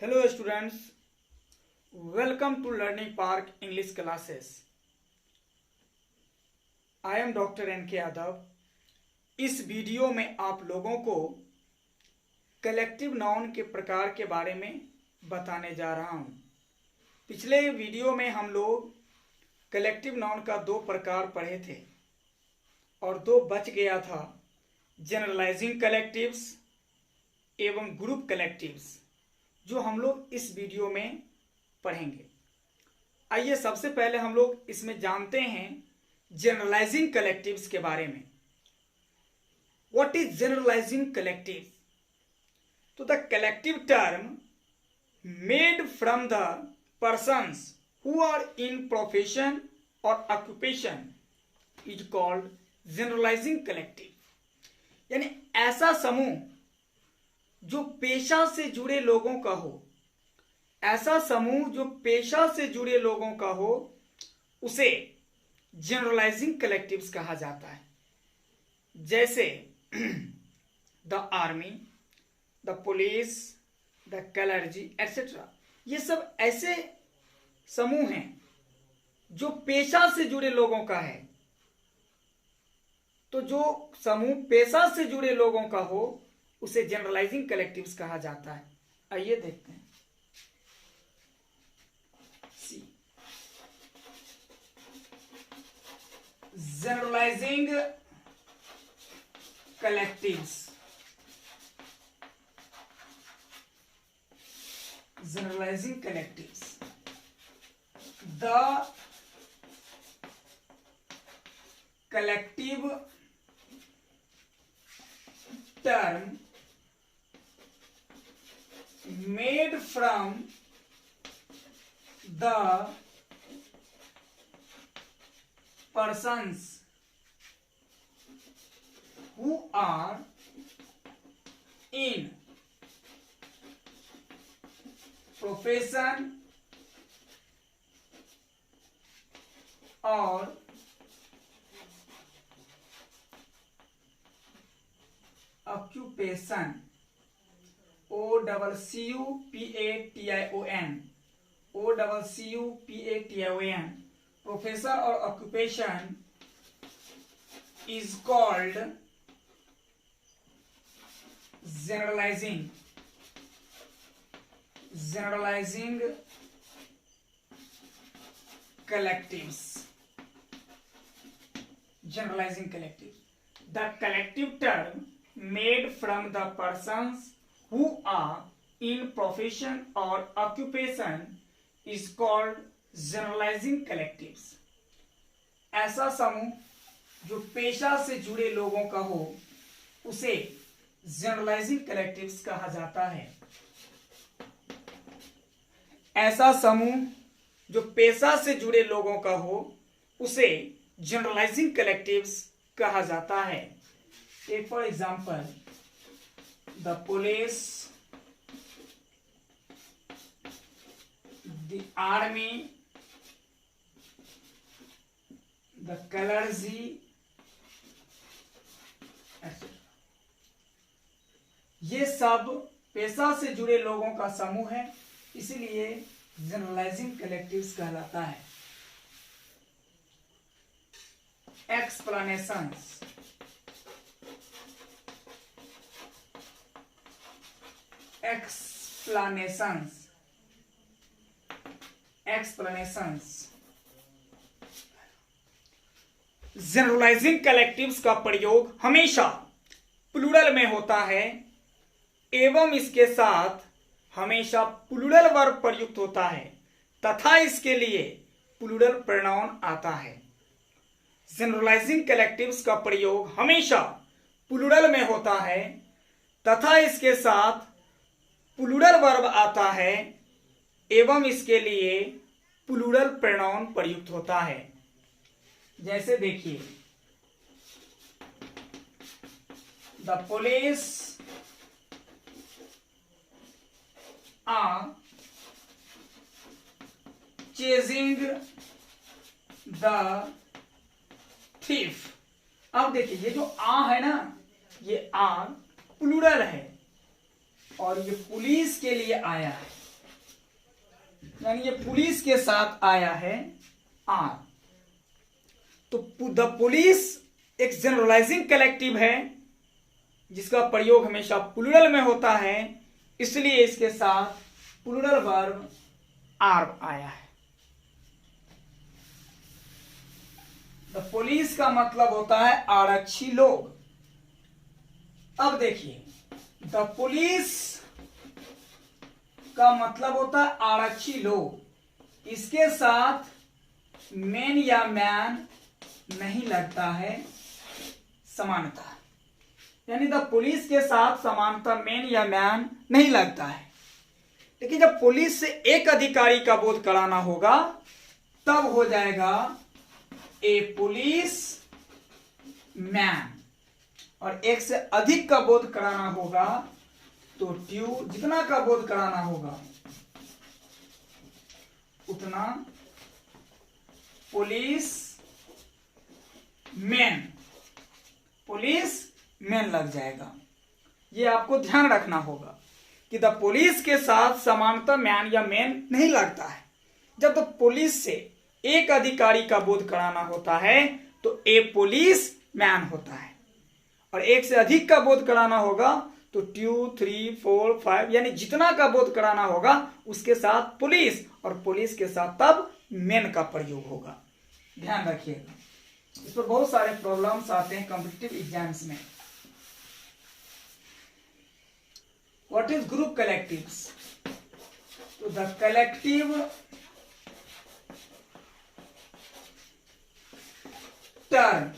Hello students, welcome to Learning Park English classes. I am Dr. N.K. Yadav. इस video में आप लोगों को कलेक्टिव नाउन के प्रकार के बारे में बताने जा रहा हूं. पिछले वीडियो में हम लोग कलेक्टिव नाउन का दो प्रकार पढ़े थे और दो बच गया था, जनरलाइजिंग कलेक्टिव्स एवं ग्रुप कलेक्टिव्स, जो हम लोग इस वीडियो में पढ़ेंगे. आइए सबसे पहले हम लोग इसमें जानते हैं जनरलाइजिंग कलेक्टिव्स के बारे में. What is generalising collective? तो the collective term made from the persons who are in profession और occupation is called generalising collective. यानी ऐसा समूह जो पेशा से जुड़े लोगों का हो, ऐसा समूह जो पेशा से जुड़े लोगों का हो, उसे जनरलाइजिंग कलेक्टिव्स कहा जाता है. जैसे the army, the police, the clergy etcetera. ये सब ऐसे समूह हैं जो पेशा से जुड़े लोगों का है. तो जो समूह पेशा से जुड़े लोगों का हो उसे जनरलाइजिंग कलेक्टिव्स कहा जाता है. आइए देखते हैं. C, generalising collectives. Generalising collectives. The collective term made from the persons who are in profession or occupation. OCCUPATION. OCCUPATION. Profession or occupation is called generalizing collectives. Generalizing collective. The collective term made from the persons who are in profession or occupation is called generalizing collectives. ऐसा समूह जो पेशा से जुड़े लोगों का हो उसे जनरलाइजिंग कलेक्टिव्स कहा जाता है. ऐसा समूह जो पेशा से जुड़े लोगों का हो उसे जनरलाइजिंग कलेक्टिव्स कहा जाता है. Take for example, the police, the army, the clergy, etc. ये सब पेशा से जुड़े लोगों का समूह है, इसीलिए जनरलाइजिंग कलेक्टिव्स कहलाता है. एक्सप्लेनेशंस. Explanations. जनरलाइजिंग कलेक्टिव्स का प्रयोग हमेशा प्लूरल में होता है एवं इसके साथ हमेशा प्लूरल वर्ब प्रयुक्त होता है तथा इसके लिए प्लूरल प्रोनाउन आता है. जनरलाइजिंग कलेक्टिव्स का प्रयोग हमेशा प्लूरल में होता है तथा इसके साथ प्लूरल वर्ब आता है एवं इसके लिए प्लूरल प्रोनाउन प्रयुक्त होता है. जैसे देखिए, the police are chasing the thief. अब देखिए ये जो आ है ना, ये आ प्लूरल है और ये पुलिस के लिए आया है. यानी ये पुलिस के साथ आया है आर। तो द पुलिस एक जनरलाइजिंग कलेक्टिव है जिसका प्रयोग हमेशा प्लूरल में होता है, इसलिए इसके साथ प्लूरल वर्ब आर आया है। द पुलिस का मतलब होता है आरक्षी लोग। अब देखिए, द पुलिस का मतलब होता है आरक्षी लोग, इसके साथ मैन या मैन नहीं लगता है समानता, यानी द पुलिस के साथ समानता मैन या मैन नहीं लगता है। लेकिन जब पुलिस से एक अधिकारी का बोध कराना होगा तब हो जाएगा ए पुलिस मैन, और एक से अधिक का बोध कराना होगा तो ट्यू, जितना का बोध कराना होगा उतना पुलिस मैन, पुलिस मैन लग जाएगा। ये आपको ध्यान रखना होगा कि द पुलिस के साथ समानता मैन या मैन नहीं लगता है। जब द पुलिस से एक अधिकारी का बोध कराना होता है तो ए पुलिस मैन होता है, और एक से अधिक का बोध कराना होगा तो 2, 3, 4, 5, यानी जितना का बोध कराना होगा उसके साथ पुलिस, और पुलिस के साथ तब मैन का प्रयोग होगा। ध्यान रखिएगा, इस पर बहुत सारे प्रॉब्लम्स आते हैं कॉम्पिटिटिव एग्जाम्स में। What is group collectives? तो the collective term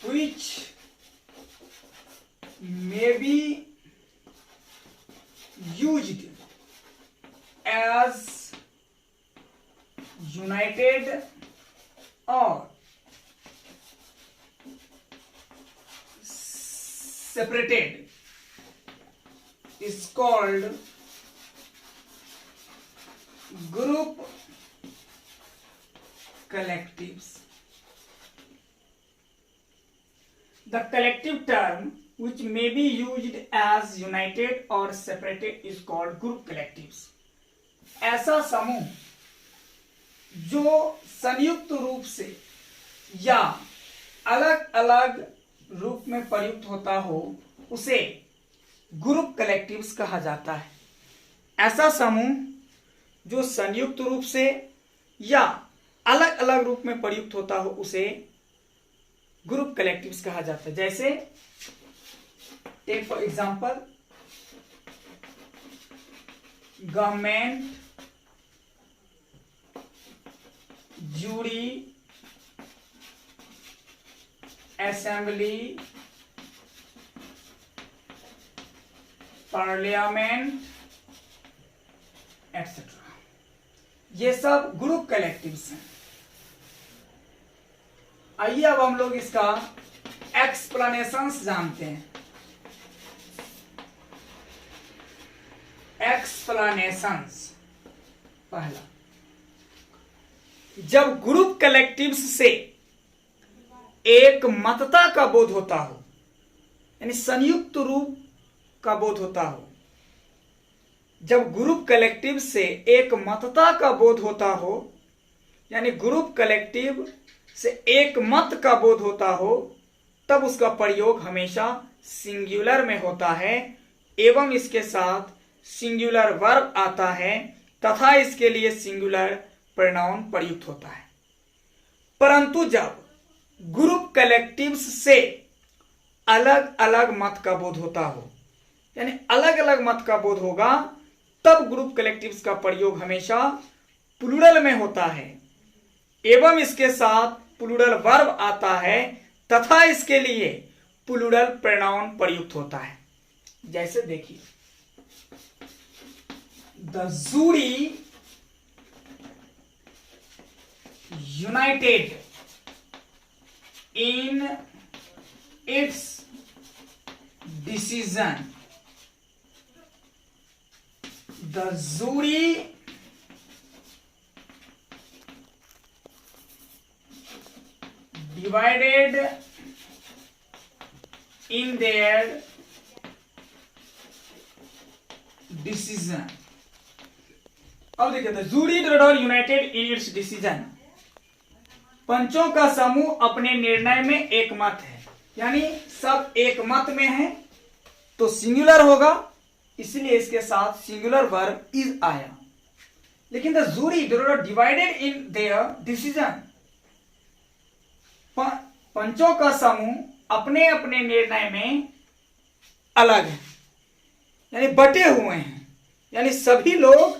which may be used as united or separated is called group collectives. The collective term which may be used as united or separated is called group collectives. ऐसा समूह जो संयुक्त रूप से या अलग अलग रूप में प्रयुक्त होता हो उसे ग्रुप कलेक्टिव्स कहा जाता है। ऐसा समूह जो संयुक्त रूप से या अलग अलग रूप में प्रयुक्त होता हो उसे ग्रुप कलेक्टिव्स कहा जाता है। जैसे take for example government, jury, assembly, parliament etcetera, ये सब ग्रुप कलेक्टिव्स हैं। आइए अब हम लोग इसका एक्सप्लेनेशंस जानते हैं। एक्सप्लेनेशंस, पहला, जब ग्रुप कलेक्टिव्स से एक मतता का बोध होता हो, यानी संयुक्त रूप का बोध होता हो, जब ग्रुप कलेक्टिव से एक मतता का बोध होता हो, यानी ग्रुप कलेक्टिव से एक मत का बोध होता हो, तब उसका प्रयोग हमेशा सिंगुलर में होता है एवं इसके साथ सिंगुलर वर्ब आता है तथा इसके लिए सिंगुलर प्रोनाउन प्रयुक्त होता है। परंतु जब ग्रुप कलेक्टिव्स से अलग अलग मत का बोध होता हो, यानी अलग अलग मत का बोध होगा, तब ग्रुप कलेक्टिव्स का प्रयोग हमेशा प्लूरल में होता है एवं इसके साथ प्लूरल वर्ब आता है तथा इसके लिए प्लूरल प्रोनाउन प्रयुक्त होता है। जैसे देखिए, the jury united in its decision. The jury divided in their decision, अब देखिए, the jury united in its decision. पंचों का समूह अपने निर्णय में एकमत है, यानी सब एक मत में है, तो सिंगुलर होगा, इसलिए इसके साथ सिंगुलर वर्ब इज आया। लेकिन the jury divided in their decision. पंचों का समूह अपने अपने निर्णय में अलग है, यानी बटे हुए हैं, यानी सभी लोग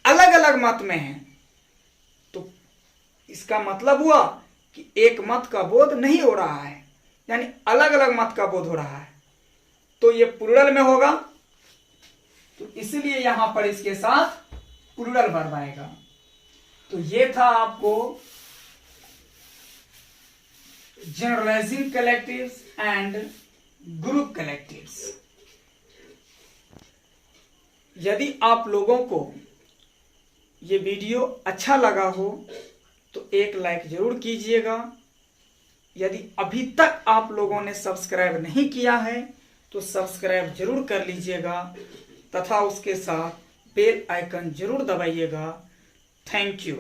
अलग अलग मत में हैं। तो इसका मतलब हुआ कि एक मत का बोध नहीं हो रहा है, यानी अलग अलग मत का बोध हो रहा है, तो ये प्लूरल में होगा, तो इसलिए यहां पर इसके साथ प्लूरल वर्ब आएगा। तो ये था आपको generalising collectives and group collectives. यदि आप लोगों को ये वीडियो अच्छा लगा हो तो एक लाइक जरूर कीजिएगा। यदि अभी तक आप लोगों ने सब्सक्राइब नहीं किया है तो सब्सक्राइब जरूर कर लीजिएगा तथा उसके साथ बेल आइकन जरूर दबाइएगा। Thank you.